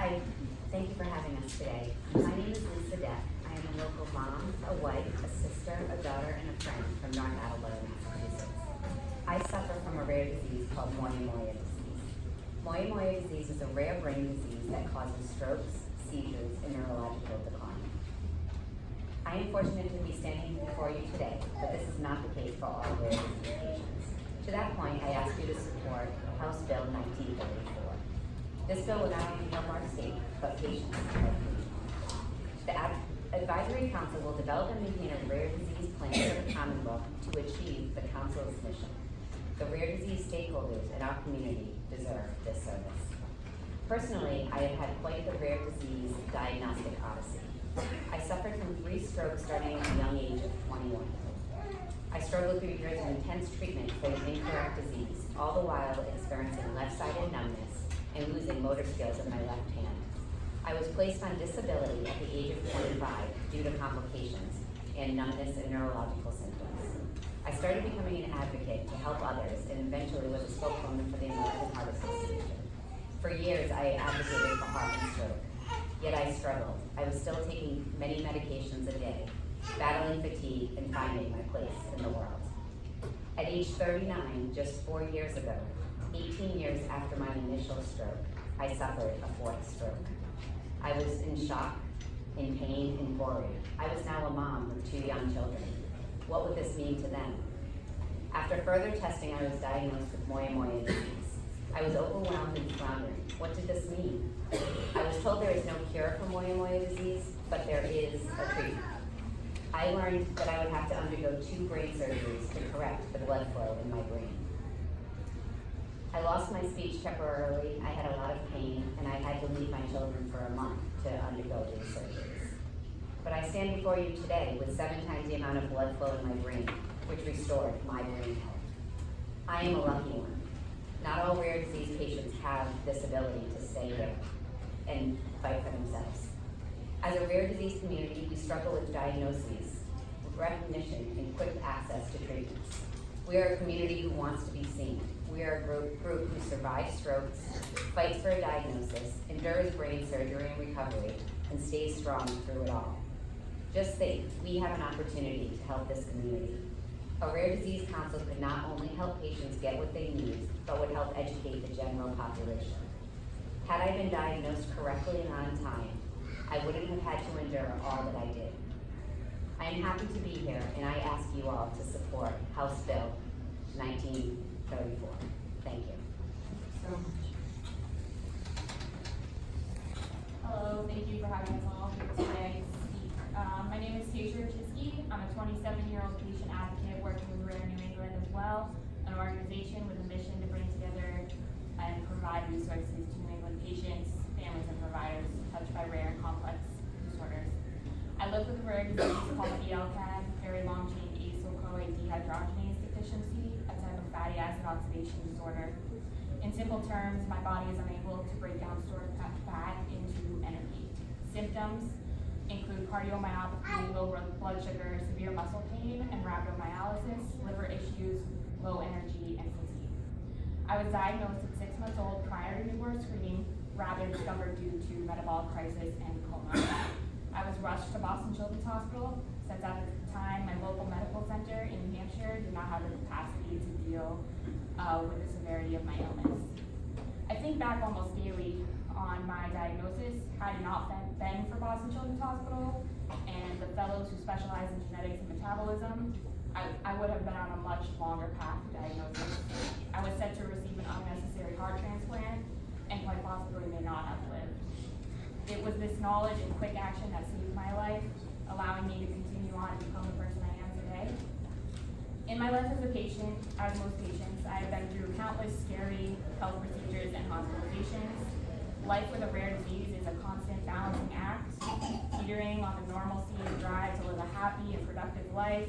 Hi, thank you for having us today. My name is Lisa Deck. I am a local mom, a wife, a sister, a daughter, and a friend from North Attleboro, Massachusetts. I suffer from a rare disease called Moyamoya disease. Moyamoya disease is a rare brain disease that causes strokes, seizures, and neurological decline. I am fortunate to be standing before you today, but this is not the case for all rare disease patients. To that point, I ask you to support House Bill 1934. This bill will not only help our state, but patients like me. The Advisory Council will develop and maintain a rare disease plan for the Commonwealth to achieve the Council's mission. The rare disease stakeholders in our community deserve this service. Personally, I have had quite the rare disease diagnostic odyssey. I suffered from 3 strokes starting at a young age of 21. I struggled through years of intense treatment for the incorrect disease, all the while experiencing left-sided numbness and losing motor skills in my left hand. I was placed on disability at the age of 25 due to complications and numbness and neurological symptoms. I started becoming an advocate to help others and eventually was a spokeswoman for the American Heart Association. For years, I advocated for heart and stroke, yet I struggled. I was still taking many medications a day, battling fatigue and finding my place in the world. At age 39, just 4 years ago, 18 years after my initial stroke, I suffered a 4th stroke. I was in shock, in pain, and worried. I was now a mom with 2 young children. What would this mean to them? After further testing, I was diagnosed with Moyamoya disease. I was overwhelmed and floundering. What did this mean? I was told there is no cure for Moyamoya disease, but there is a treatment. I learned that I would have to undergo 2 brain surgeries to correct the blood flow in my brain. I lost my speech temporarily, I had a lot of pain, and I had to leave my children for a month to undergo these surgeries. But I stand before you today with 7 times the amount of blood flow in my brain, which restored my brain health. I am a lucky one. Not all rare disease patients have this ability to stay here and fight for themselves. As a rare disease community, we struggle with diagnoses, recognition, and quick access to treatments. We are a community who wants to be seen. We are a group who survives strokes, fights for a diagnosis, endures brain surgery and recovery, and stays strong through it all. Just think, we have an opportunity to help this community. A rare disease council could not only help patients get what they need, but would help educate the general population. Had I been diagnosed correctly and on time, I wouldn't have had to endure all that I did. I am happy to be here, and I ask you all to support House Bill 1934. Thank you. So much. Hello, thank you for having us all here today to speak. My name is Tasia Chisky. I'm a 27-year-old patient advocate working with Rare New England as well, an organization with a mission to bring together and provide resources to New England patients, families, and providers touched by rare and complex disorders. I live with a rare disease called VLCAD, very long-chain acyl-CoA dehydrogenase deficiency, a type of fatty acid oxidation disorder. In simple terms, my body is unable to break down stored fat into energy. Symptoms include cardiomyopathy, low blood sugar, severe muscle pain, and rhabdomyolysis, liver issues, low energy, and fatigue. I was diagnosed at 6 months old prior to newborn screening, rather discovered due to metabolic crisis and coma. I was rushed to Boston Children's Hospital, since at the time my local medical center in New Hampshire did not have the capacity to deal with the severity of my illness. I think back almost daily on my diagnosis. Had it not been for Boston Children's Hospital and the fellows who specialize in genetics and metabolism, I would have been on a much longer path to diagnosis. I was set to receive an unnecessary heart transplant and quite possibly may not have lived. It was this knowledge and quick action that saved my life, allowing me to continue on and become the person I am today. In my life as a patient, as most patients, I have been through countless scary health procedures and hospitalizations. Life with a rare disease is a constant balancing act, teetering on the normalcy and drive to live a happy and productive life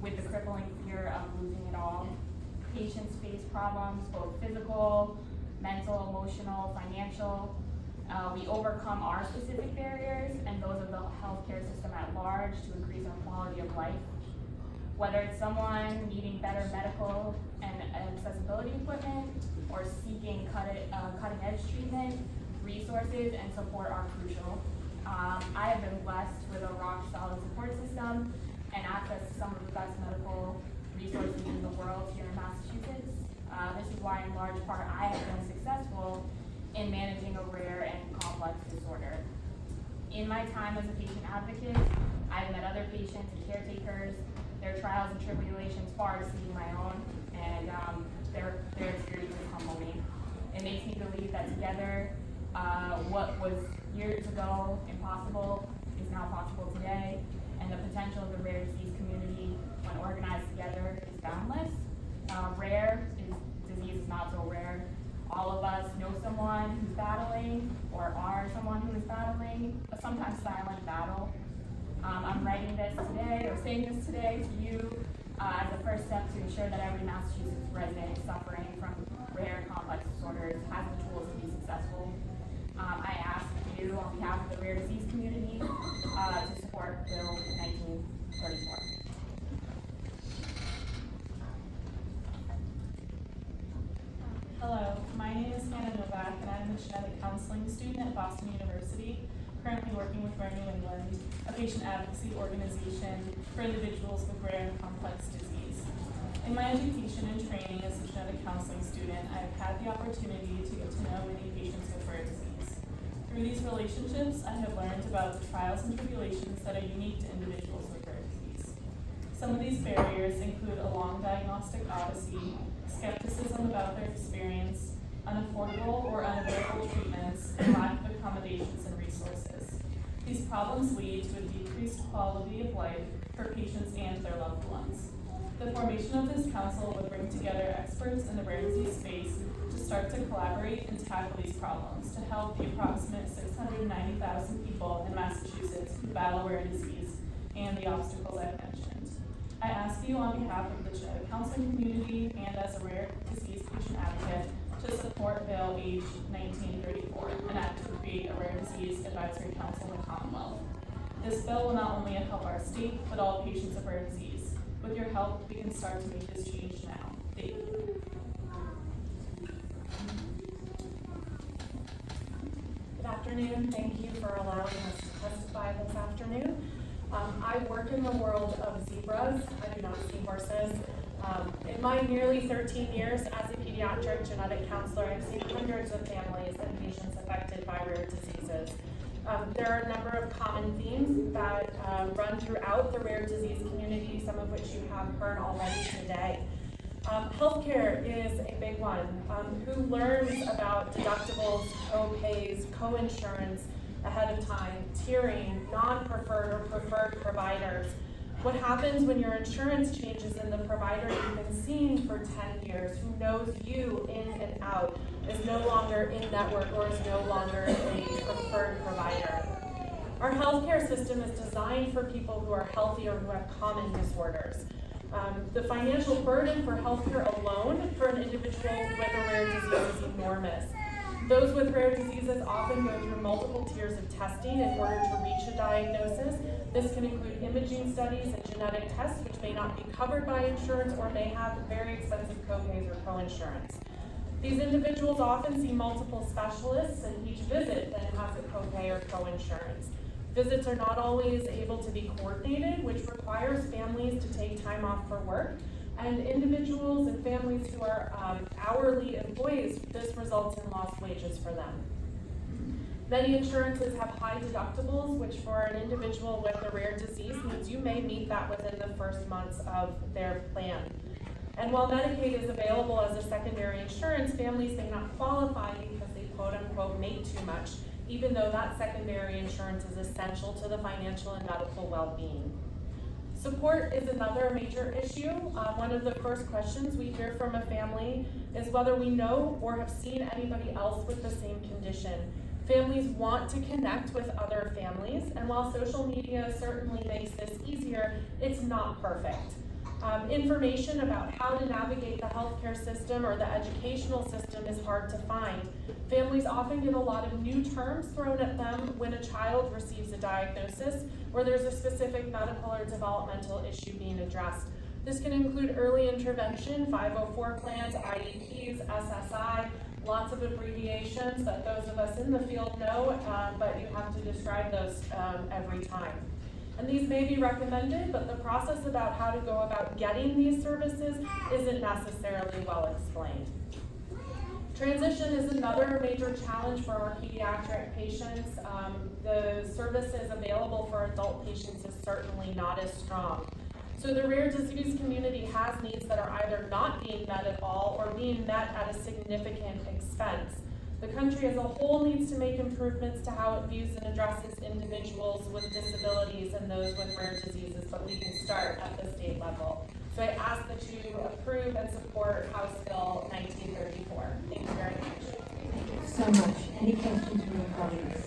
with the crippling fear of losing it all. Patients face problems, both physical, mental, emotional, financial. We overcome our specific barriers and those of the healthcare system at large to increase our quality of life. Whether it's someone needing better medical and accessibility equipment or seeking cutting edge treatment, resources and support are crucial. I have been blessed with a rock-solid support system and access to some of the best medical resources in the world here in Massachusetts. This is why, in large part, I have been successful in managing a rare and complex disorder. In my time as a patient advocate, I've met other patients and caretakers, their trials and tribulations far exceeding my own, and their experiences humble me. It makes me believe that together, what was years ago impossible is now possible today, and the potential of the rare disease community, when organized together, is boundless. Rare disease is not so rare. All of us know someone who's battling, or are someone who is battling a sometimes silent battle. I'm writing this today, or saying this today to you as a first step to ensure that every Massachusetts resident suffering from rare and complex disorders has the tools to be successful. I ask you, on behalf of the rare disease community, to support Bill 1934. Hello, my name is Hannah Novak, and I'm a genetic counseling student at Boston University, currently working with Rare New England, a patient advocacy organization for individuals with rare and complex disease. In my education and training as a genetic counseling student, I've had the opportunity to get to know many patients with rare disease. Through these relationships, I have learned about the trials and tribulations that are unique to individuals with rare disease. Some of these barriers include a long diagnostic odyssey, skepticism about their experience, unaffordable or unavailable treatments, and lack of accommodations and resources. These problems lead to a decreased quality of life for patients and their loved ones. The formation of this council would bring together experts in the rare disease space to start to collaborate and tackle these problems to help the approximate 690,000 people in Massachusetts who battle rare disease and the obstacles I've mentioned. I ask you on behalf of the genetic counseling community and as a rare disease patient advocate to support Bill H.1934, an act to create a rare disease advisory council in the Commonwealth. This bill will not only help our state, but all patients of rare disease. With your help, we can start to make this change now. Thank you. Good afternoon. Thank you for allowing us to testify this afternoon. I work in the world of zebras. I do not see horses. In my nearly 13 years as a pediatric genetic counselor, I've seen hundreds of families and patients affected by rare diseases. There are a number of common themes that run throughout the rare disease community, some of which you have heard already today. Healthcare is a big one. Who learns about deductibles, co-pays, co-insurance ahead of time, tiering, non-preferred or preferred providers? What happens when your insurance changes and the provider you've been seeing for 10 years, who knows you in and out, is no longer in network or is no longer a preferred provider? Our healthcare system is designed for people who are healthy or who have common disorders. The financial burden for healthcare alone for an individual with a rare disease is enormous. Those with rare diseases often go through multiple tiers of testing in order to reach a diagnosis. This can include imaging studies and genetic tests, which may not be covered by insurance or may have very expensive co-pays or co-insurance. These individuals often see multiple specialists, and each visit then has a co-pay or co-insurance. Visits are not always able to be coordinated, which requires families to take time off for work. And individuals and families who are hourly employees, this results in lost wages for them. Many insurances have high deductibles, which for an individual with a rare disease means you may meet that within the first months of their plan. And while Medicaid is available as a secondary insurance, families may not qualify because they quote unquote make too much, even though that secondary insurance is essential to the financial and medical well-being. Support is another major issue. One of the first questions we hear from a family is whether we know or have seen anybody else with the same condition. Families want to connect with other families, and while social media certainly makes this easier, it's not perfect. Information about how to navigate the healthcare system or the educational system is hard to find. Families often get a lot of new terms thrown at them when a child receives a diagnosis or there's a specific medical or developmental issue being addressed. This can include early intervention, 504 plans, IEPs, SSI, lots of abbreviations that those of us in the field know, but you have to describe those every time. And these may be recommended, but the process about how to go about getting these services isn't necessarily well explained. Transition is another major challenge for our pediatric patients. The services available for adult patients is certainly not as strong. So the rare disease community has needs that are either not being met at all or being met at a significant expense. The country as a whole needs to make improvements to how it views and addresses individuals with disabilities and those with rare diseases, but we can start at the state level. So I ask that you approve and support House Bill 1934. Thank you very much. Thank you so much. Any questions from the colleagues?